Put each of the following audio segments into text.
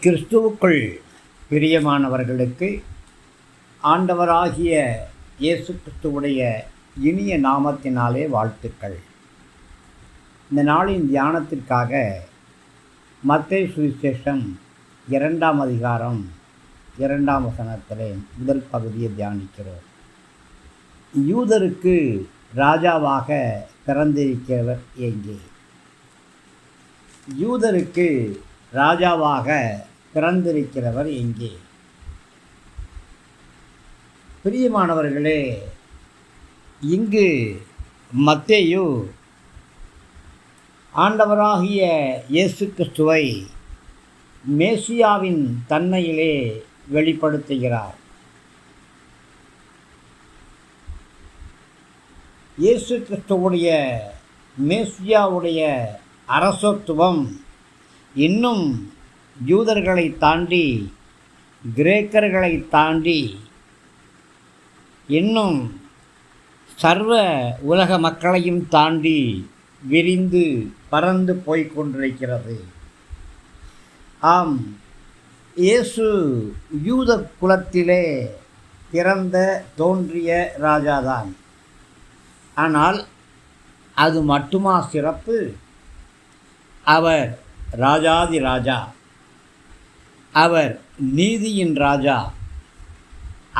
கிறிஸ்துவுக்குள் பிரியமானவர்களுக்கு ஆண்டவராகிய இயேசு கிறிஸ்துவுடைய இனிய நாமத்தினாலே வாழ்த்துக்கள். இந்த நாளின் தியானத்திற்காக மத்தேயு சுவிசேஷம் 2ஆம் அதிகாரம் 2ஆம் வசனத்திலே முதல் பகுதியை தியானிக்கிறோம். யூதருக்கு ராஜாவாக பிறந்திருக்கிறவர் எங்கே? யூதருக்கு ராஜாவாக பிறந்திருக்கிறவர் எங்கே? பிரியமானவர்களே, இங்கு மத்தேயு ஆண்டவராகிய இயேசு கிறிஸ்துவை மேசியாவின் தன்மையிலே வெளிப்படுத்துகிறார். இயேசு கிறிஸ்துவுடைய மேசியாவுடைய அரசத்துவம் இன்னும் யூதர்களை தாண்டி, கிரேக்கர்களை தாண்டி, இன்னும் சர்வ உலக மக்களையும் தாண்டி விரிந்து பறந்து போய்கொண்டிருக்கிறது. ஆம், இயேசு யூத குலத்திலே பிறந்த தோன்றிய ராஜாதான். ஆனால் அது மட்டுமா சிறப்பு? அவர் ராஜாதி ராஜா, அவர் நீதியின் ராஜா,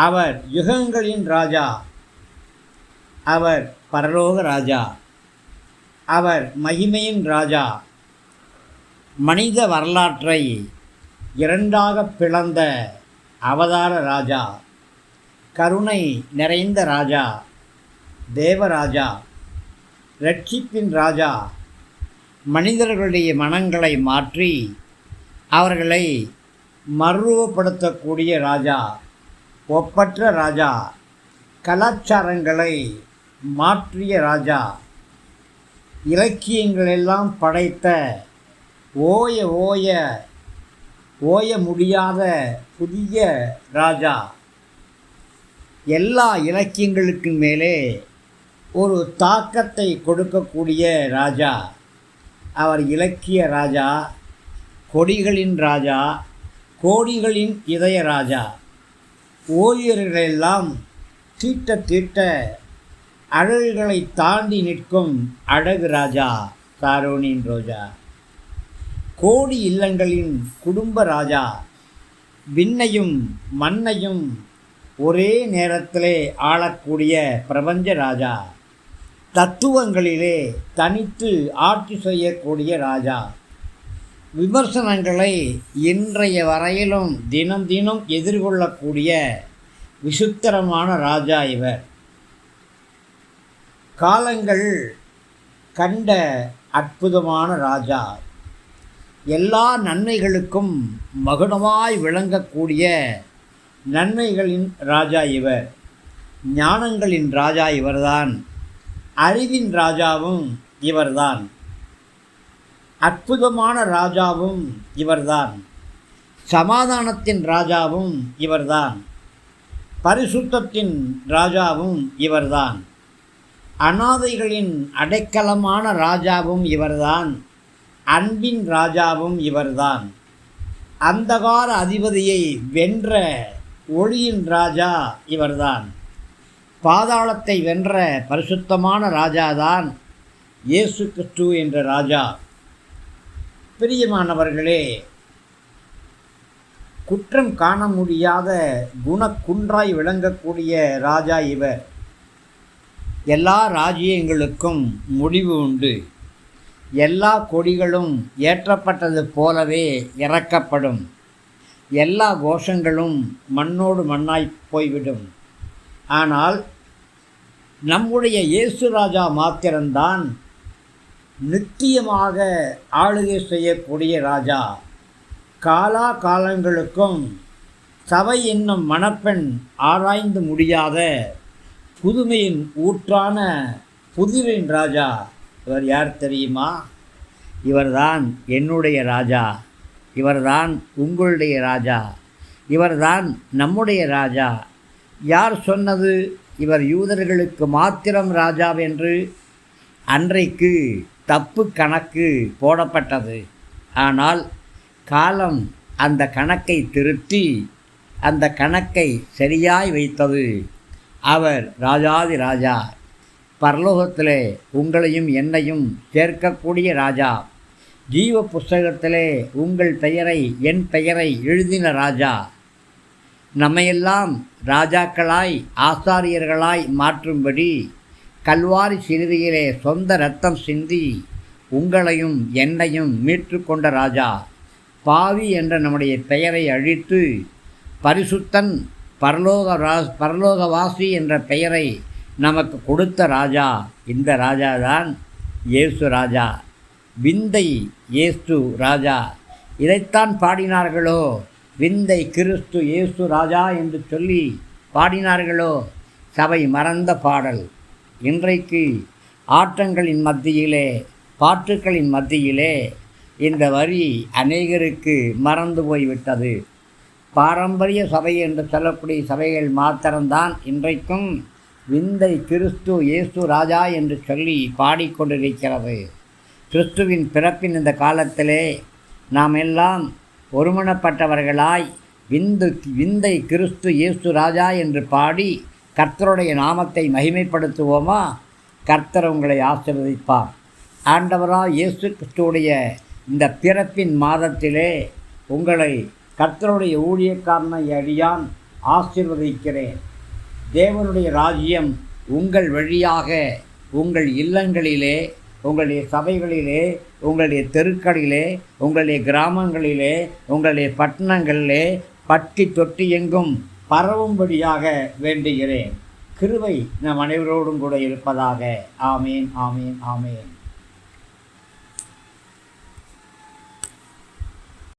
அவர் யுகங்களின் ராஜா, அவர் பரலோக ராஜா, அவர் மகிமையின் ராஜா, மனித வரலாற்றை இரண்டாக பிளந்த அவதார ராஜா, கருணை நிறைந்த ராஜா, தேவராஜா, இரட்சிப்பின் ராஜா, மனிதர்களுடைய மனங்களை மாற்றி அவர்களை மறுரூபப்படுத்தக்கூடிய ராஜா, ஒப்பற்ற ராஜா, கலாச்சாரங்களை மாற்றிய ராஜா, இலக்கியங்களெல்லாம் படைத்த ஓய முடியாத புதிய ராஜா, எல்லா இலக்கியங்களுக்கு மேலே ஒரு தாக்கத்தை கொடுக்கக்கூடிய ராஜா. அவர் இலக்கிய ராஜா, கொடிகளின் ராஜா, கோடிகளின் இதய ராஜா. ஓவியர்களெல்லாம் தீட்ட தீட்ட அழகுகளை தாண்டி நிற்கும் அழகு ராஜா, சாரோனின் ரோஜா. கோடி இல்லங்களின் குடும்ப ராஜா, விண்ணையும் மண்ணையும் ஒரே நேரத்திலே ஆளக்கூடிய பிரபஞ்ச ராஜா, தத்துவங்களிலே தனித்து ஆட்சி செய்யக்கூடிய ராஜா. விமர்சனங்களை இன்றைய வரையிலும் தினம் தினம் எதிர்கொள்ளக்கூடிய விசித்திரமான ராஜா இவர். காலங்கள் கண்ட அற்புதமான ராஜா, எல்லா நன்மைகளுக்கும் மகுடமாய் விளங்கக்கூடிய நன்மைகளின் ராஜா இவர். ஞானங்களின் ராஜா இவர்தான், அறிவின் ராஜாவும் இவர்தான், அற்புதமான ராஜாவும் இவர்தான், சமாதானத்தின் ராஜாவும் இவர்தான், பரிசுத்தத்தின் ராஜாவும் இவர்தான், அநாதைகளின் அடைக்கலமான ராஜாவும் இவர்தான், அன்பின் ராஜாவும் இவர்தான், அந்தகார அதிபதியை வென்ற ஒளியின் ராஜா இவர்தான், பாதாளத்தை வென்ற பரிசுத்தமான ராஜாதான் இயேசு கிறிஸ்து என்ற ராஜா. பிரியமானவர்களே, குற்றம் காண முடியாத குணக்குன்றாய் விளங்கக்கூடிய ராஜா இவர். எல்லா ராஜ்யங்களுக்கும் முடிவு உண்டு. எல்லா கொடிகளும் ஏற்றப்பட்டது போலவே இறக்கப்படும். எல்லா கோஷங்களும் மண்ணோடு மண்ணாய் போய்விடும். ஆனால் நம்முடைய இயேசு ராஜா மாத்திரம்தான் நித்தியமாக ஆளுகை செய்யக்கூடிய ராஜா. காலா காலங்களுக்கும் சபை என்னும் மணப்பெண் ஆராய்ந்து முடியாத புதுமையின் ஊற்றான புதிரின் ராஜா. இவர் யார் தெரியுமா? இவர்தான் என்னுடைய ராஜா, இவர்தான் உங்களுடைய ராஜா, இவர்தான் நம்முடைய ராஜா. யார் சொன்னது இவர் யூதர்களுக்கு மாத்திரம் ராஜாவென்று? அன்றைக்கு தப்பு கணக்கு போடப்பட்டது. ஆனால் காலம் அந்த கணக்கை திருத்தி அந்த கணக்கை சரியாய் வைத்தது அவர் ராஜாதி ராஜா, பரலோகத்திலே உங்களையும் என்னையும் சேர்க்கக்கூடிய ராஜா, ஜீவ புஸ்தகத்திலே உங்கள் பெயரை என் பெயரை எழுதின ராஜா, நம்மையெல்லாம் ராஜாக்களாய் ஆசாரியர்களாய் மாற்றும்படி கல்வாரி சிலுவையிலே சொந்த இரத்தம் சிந்தி உங்களையும் என்னையும் மீட்டு கொண்ட ராஜா, பாவி என்ற நம்முடைய பெயரை அழித்து பரிசுத்தன் பரலோகவாசி என்ற பெயரை நமக்கு கொடுத்த ராஜா, இந்த ராஜாதான் இயேசு ராஜா, விந்தை இயேசு ராஜா. இதைத்தான் பாடினார்களோ, விந்தை கிறிஸ்து இயேசு ராஜா என்று சொல்லி பாடினார்களோ. சபை மறந்த பாடல் இன்றைக்கு ஆட்டங்களின் மத்தியிலே, பாட்டுக்களின் மத்தியிலே இந்த வரி அநேகருக்கு மறந்து போய்விட்டது. பாரம்பரிய சபை என்று சொல்லக்கூடிய சபைகள் மாத்திரம்தான் இன்றைக்கும் விந்தை கிறிஸ்து இயேசு ராஜா என்று சொல்லி பாடிக்கொண்டிருக்கிறது. கிறிஸ்துவின் பிறப்பின் இந்த காலத்திலே நாம் எல்லாம் ஒருமனப்பட்டவர்களாய் விந்தை கிறிஸ்து இயேசு ராஜா என்று பாடி கர்த்தருடைய நாமத்தை மகிமைப்படுத்துவோமா? கர்த்தர் உங்களை ஆசீர்வதிப்பார். ஆண்டவராக இயேசு கிறிஸ்துவுடைய இந்த பிறப்பின் மாதத்திலே உங்களை கர்த்தருடைய ஊழியக்காரனை அடியான் ஆசீர்வதிக்கிறேன். தேவனுடைய ராஜ்யம் உங்கள் வழியாக உங்கள் இல்லங்களிலே, உங்களுடைய சபைகளிலே, உங்களுடைய தெருக்களிலே, உங்களுடைய கிராமங்களிலே, உங்களுடைய பட்டணங்களிலே பட்டி தொட்டி எங்கும் பரவும்படியாக வேண்டுகிறேன். கிருபை நம் அனைவரோடும் கூட இருப்பதாக. ஆமேன், ஆமேன், ஆமேன்.